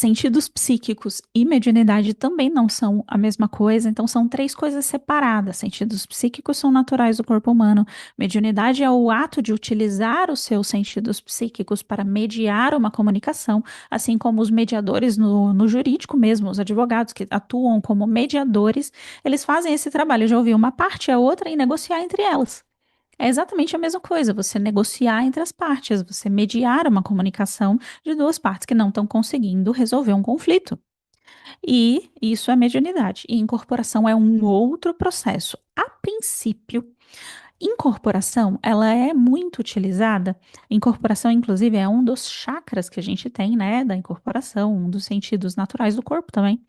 Sentidos psíquicos e mediunidade também não são a mesma coisa, então são três coisas separadas. Sentidos psíquicos são naturais do corpo humano. Mediunidade é o ato de utilizar os seus sentidos psíquicos para mediar uma comunicação, assim como os mediadores no jurídico mesmo, os advogados que atuam como mediadores, eles fazem esse trabalho de ouvir uma parte e a outra e negociar entre elas. É exatamente a mesma coisa, você negociar entre as partes, você mediar uma comunicação de duas partes que não estão conseguindo resolver um conflito. E isso é mediunidade. E incorporação é um outro processo. A princípio, incorporação, ela é muito utilizada. Incorporação, inclusive, é um dos chakras que a gente tem, né, da incorporação, um dos sentidos naturais do corpo também.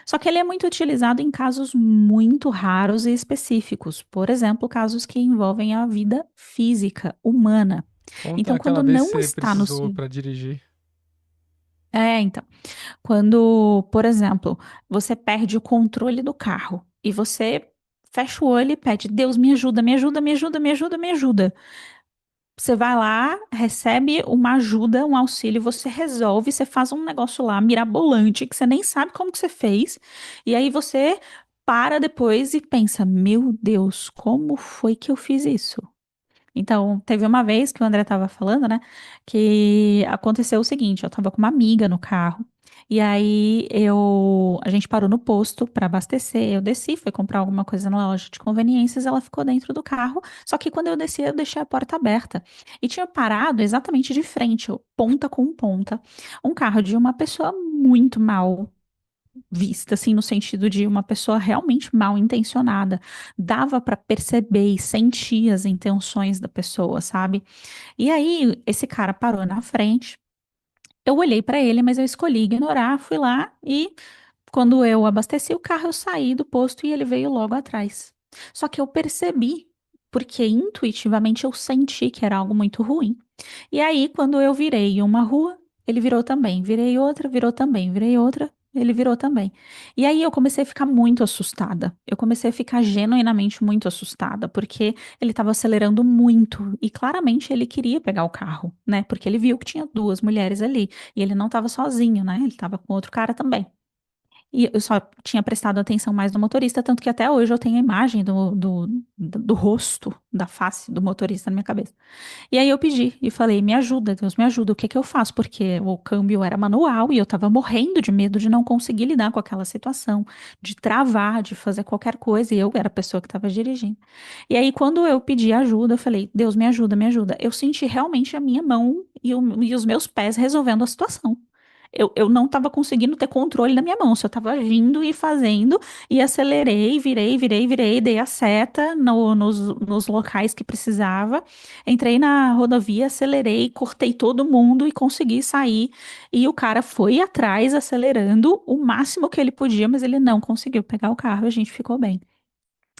Só que ele é muito utilizado em casos muito raros e específicos. Por exemplo, casos que envolvem a vida física humana. Conta Então, aquela quando vez que não você está no. precisou pra dirigir. Então, quando, por exemplo, você perde o controle do carro e você fecha o olho e pede, Deus, me ajuda, me ajuda, me ajuda, me ajuda, me ajuda. Você vai lá, recebe uma ajuda, um auxílio, você resolve, você faz um negócio lá mirabolante que você nem sabe como que você fez, e aí você para depois e pensa, meu Deus, como foi que eu fiz isso? Então, teve uma vez que o André estava falando, né, que aconteceu o seguinte, eu estava com uma amiga no carro, e aí a gente parou no posto para abastecer, eu desci, fui comprar alguma coisa na loja de conveniências, ela ficou dentro do carro, só que quando eu desci, eu deixei a porta aberta, e tinha parado exatamente de frente, ponta com ponta, um carro de uma pessoa muito mal vista, assim, no sentido de uma pessoa realmente mal intencionada. Dava para perceber e sentir as intenções da pessoa, sabe? E aí, esse cara parou na frente. Eu olhei para ele, mas eu escolhi ignorar, fui lá e quando eu abasteci o carro, eu saí do posto e ele veio logo atrás. Só que eu percebi, porque intuitivamente eu senti que era algo muito ruim. E aí, quando eu virei uma rua, ele virou também. Virei outra, virou também. Virei outra, ele virou também. E aí eu comecei a ficar muito assustada. Eu comecei a ficar genuinamente muito assustada, porque ele estava acelerando muito e claramente ele queria pegar o carro, né? Porque ele viu que tinha duas mulheres ali e ele não estava sozinho, né? Ele estava com outro cara também. E eu só tinha prestado atenção mais no motorista, tanto que até hoje eu tenho a imagem do rosto, da face do motorista na minha cabeça. E aí eu pedi e falei, me ajuda, Deus, me ajuda, o que que eu faço? Porque o câmbio era manual e eu tava morrendo de medo de não conseguir lidar com aquela situação, de travar, de fazer qualquer coisa, e eu era a pessoa que estava dirigindo. E aí quando eu pedi ajuda, eu falei, Deus, me ajuda, me ajuda. Eu senti realmente a minha mão e os meus pés resolvendo a situação. Eu não estava conseguindo ter controle da minha mão, só estava agindo e fazendo, e acelerei, virei, virei, virei, dei a seta nos locais que precisava. Entrei na rodovia, acelerei, cortei todo mundo e consegui sair. E o cara foi atrás, acelerando o máximo que ele podia, mas ele não conseguiu pegar o carro, a gente ficou bem.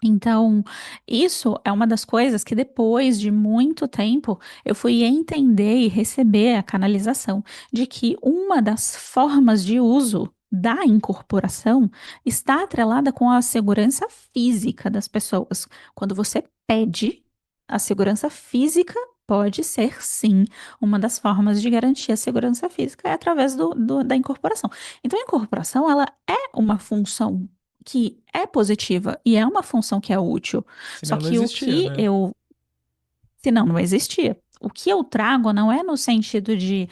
Então, isso é uma das coisas que depois de muito tempo eu fui entender e receber a canalização de que uma das formas de uso da incorporação está atrelada com a segurança física das pessoas. Quando você pede, a segurança física pode ser, sim, uma das formas de garantir a segurança física é através da incorporação. Então, a incorporação, ela é uma função que é positiva e é uma função que é útil. Só Senão não que o existia, que né? eu, senão não existia. O que eu trago não é no sentido de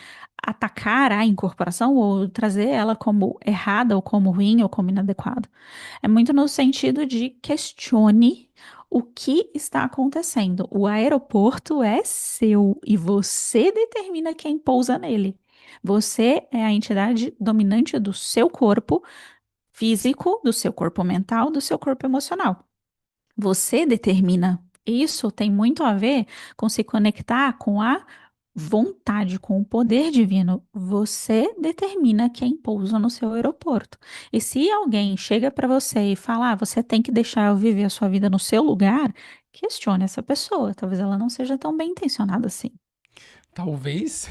atacar a incorporação ou trazer ela como errada ou como ruim ou como inadequada. É muito no sentido de questione o que está acontecendo. O aeroporto é seu e você determina quem pousa nele. Você é a entidade dominante do seu corpo físico, do seu corpo mental, do seu corpo emocional. Você determina. Isso tem muito a ver com se conectar com a vontade, com o poder divino. Você determina quem pousa no seu aeroporto. E se alguém chega para você e fala, você tem que deixar eu viver a sua vida no seu lugar, questione essa pessoa. Talvez ela não seja tão bem intencionada assim. Talvez.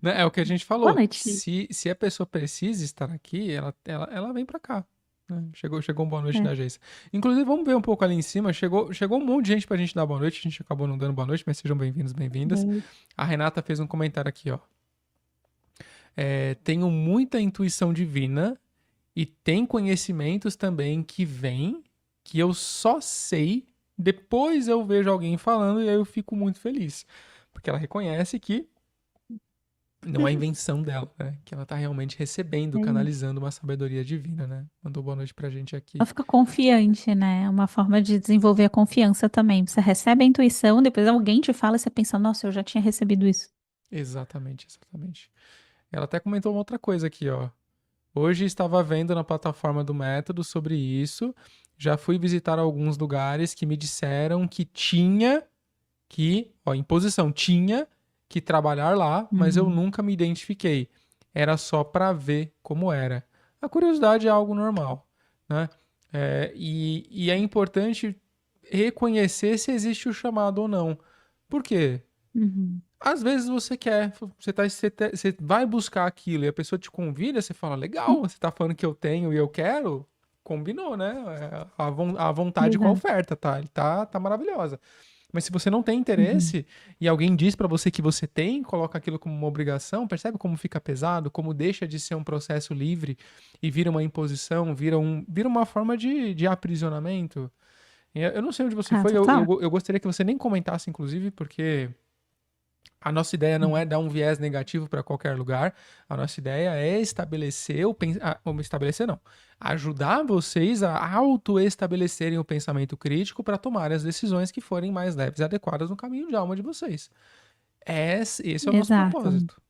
Né, é o que a gente Boa falou. noite. Se a pessoa precisa estar aqui, ela vem pra cá. Né? Chegou um boa noite da É. agência. Inclusive, vamos ver um pouco ali em cima. Chegou um monte de gente pra gente dar boa noite. A gente acabou não dando boa noite, mas sejam bem-vindos, bem-vindas. Boa A Renata fez um comentário aqui, ó. Tenho muita intuição divina e tem conhecimentos também que vêm que eu só sei depois eu vejo alguém falando e aí eu fico muito feliz. Porque ela reconhece que não é invenção dela, né? Que ela tá realmente recebendo, É. canalizando uma sabedoria divina, né? Mandou boa noite pra gente aqui. Ela fica confiante, né? É uma forma de desenvolver a confiança também. Você recebe a intuição, depois alguém te fala e você pensa, nossa, eu já tinha recebido isso. Exatamente, exatamente. Ela até comentou uma outra coisa aqui, ó. Hoje estava vendo na plataforma do Método sobre isso. Já fui visitar alguns lugares que me disseram que tinha que, ó, em posição, tinha que trabalhar lá, mas eu Uhum. nunca me identifiquei. Era só para ver como era. A curiosidade é algo normal, né? E é importante reconhecer se existe o chamado ou não. Por quê? Uhum. Às vezes você quer, você vai buscar aquilo e a pessoa te convida, você fala, legal, você tá falando que eu tenho e eu quero, combinou, né? A vontade com a Exato. oferta, tá? Tá maravilhosa. Mas se você não tem Uhum. interesse e alguém diz pra você que você tem, coloca aquilo como uma obrigação, percebe como fica pesado, como deixa de ser um processo livre e vira uma imposição, vira uma forma de aprisionamento. E eu não sei onde você Ah, foi, total. eu gostaria que você nem comentasse, inclusive, porque a nossa ideia não é Uhum. dar um viés negativo para qualquer lugar. A nossa ideia é estabelecer estabelecer não, ajudar vocês a autoestabelecerem o pensamento crítico para tomarem as decisões que forem mais leves e adequadas no caminho de alma de vocês. Esse é o nosso Exato. propósito,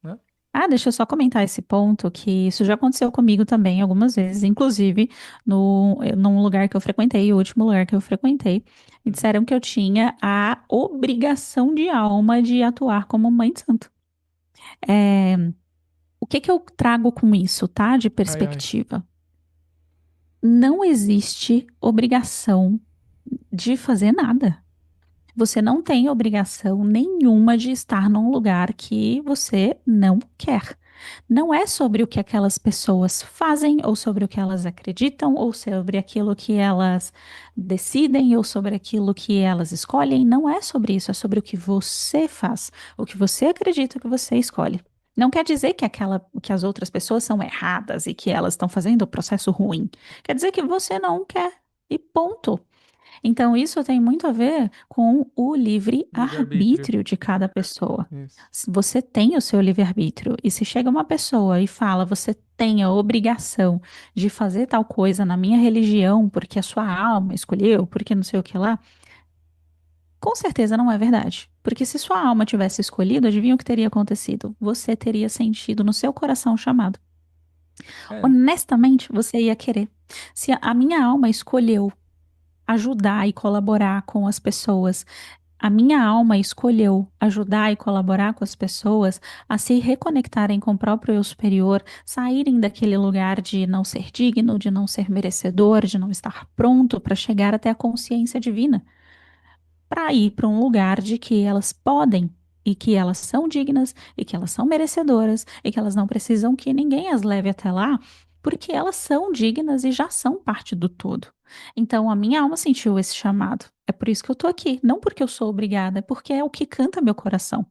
né? Ah, deixa eu só comentar esse ponto, que isso já aconteceu comigo também algumas vezes, inclusive num lugar que eu frequentei, o último lugar que eu frequentei, me Hum. disseram que eu tinha a obrigação de alma de atuar como mãe de santo. É, o que que eu trago com isso, tá? De Ai, ai. perspectiva. Não existe obrigação de fazer nada. Você não tem obrigação nenhuma de estar num lugar que você não quer. Não é sobre o que aquelas pessoas fazem, ou sobre o que elas acreditam, ou sobre aquilo que elas decidem, ou sobre aquilo que elas escolhem. Não é sobre isso, é sobre o que você faz, o que você acredita que você escolhe. Não quer dizer que as outras pessoas são erradas e que elas estão fazendo o processo ruim. Quer dizer que você não quer. E ponto. Então, isso tem muito a ver com o Livre-arbítrio. livre-arbítrio de cada pessoa. Isso. Se você tem o seu livre-arbítrio, e se chega uma pessoa e fala, você tem a obrigação de fazer tal coisa na minha religião, porque a sua alma escolheu, porque não sei o que lá, com certeza não é verdade. Porque se sua alma tivesse escolhido, adivinha o que teria acontecido? Você teria sentido no seu coração o chamado. É, Honestamente, você ia querer. Se a minha alma escolheu ajudar e colaborar com as pessoas. A minha alma escolheu ajudar e colaborar com as pessoas a se reconectarem com o próprio eu superior, saírem daquele lugar de não ser digno, de não ser merecedor, de não estar pronto para chegar até a consciência divina, para ir para um lugar de que elas podem e que elas são dignas e que elas são merecedoras e que elas não precisam que ninguém as leve até lá, porque elas são dignas e já são parte do todo. Então a minha alma sentiu esse chamado. É por isso que eu tô aqui, não porque eu sou obrigada, é porque é o que canta meu coração.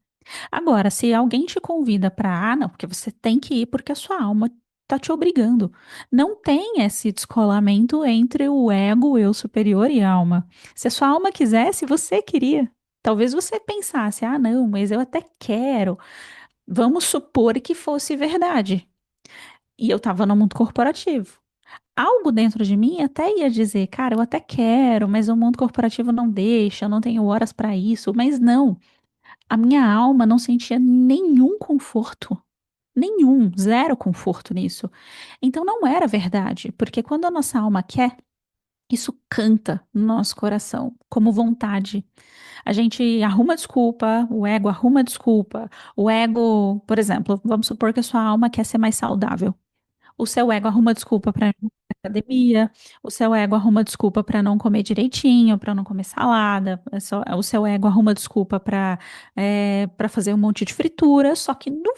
Agora, se alguém te convida para, não, porque você tem que ir porque a sua alma tá te obrigando. Não tem esse descolamento entre o ego, o eu superior e a alma. Se a sua alma quisesse, você queria. Talvez você pensasse, ah, não, mas eu até quero. Vamos supor que fosse verdade. E eu estava no mundo corporativo. Algo dentro de mim até ia dizer, cara, eu até quero, mas o mundo corporativo não deixa, eu não tenho horas para isso. Mas não. A minha alma não sentia nenhum conforto, nenhum, zero conforto nisso. Então não era verdade, porque quando a nossa alma quer, isso canta no nosso coração, como vontade. A gente arruma desculpa, o ego arruma desculpa. O ego, por exemplo, vamos supor que a sua alma quer ser mais saudável. O seu ego arruma desculpa para ir na academia, o seu ego arruma desculpa para não comer direitinho, para não comer salada, o seu ego arruma desculpa para fazer um monte de fritura, só que no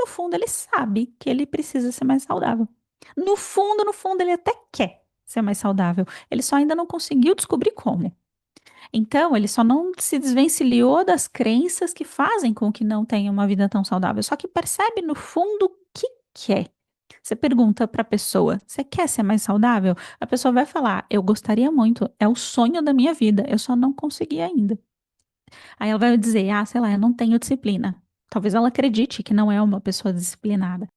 fundo, ele sabe que ele precisa ser mais saudável. No fundo, ele até quer ser mais saudável. Ele só ainda não conseguiu descobrir como. Então, ele só não se desvencilhou das crenças que fazem com que não tenha uma vida tão saudável. Só que percebe no fundo o que quer. Você pergunta para a pessoa: você quer ser mais saudável? A pessoa vai falar: eu gostaria muito, é o sonho da minha vida, eu só não consegui ainda. Aí ela vai dizer: ah, sei lá, eu não tenho disciplina. Talvez ela acredite que não é uma pessoa disciplinada.